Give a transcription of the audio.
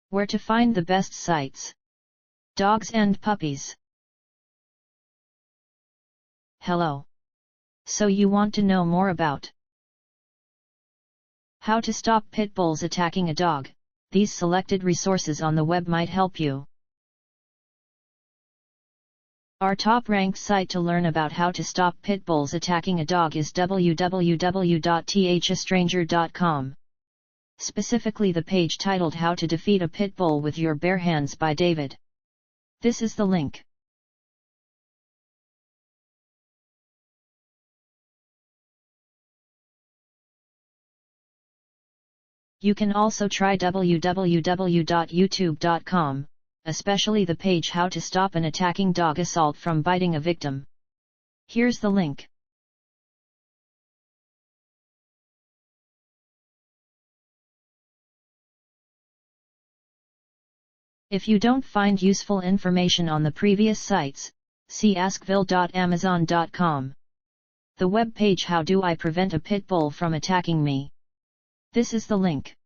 Where to find the best sites. Dogs and puppies. Hello. So you want to know more about how to stop pit bulls attacking a dog? These selected resources on the web might help you. Our top-ranked site to learn about how to stop pit bulls attacking a dog is www.thastranger.com. Specifically the page titled How to Defeat a Pit Bull with Your Bare Hands by David. This is the link. You can also try www.youtube.com, especially the page How to Stop an Attacking Dog Assault from Biting a Victim. Here's the link. If you don't find useful information on the previous sites, see askville.amazon.com. The web page How Do I Prevent a Pit Bull from Attacking Me? This is the link.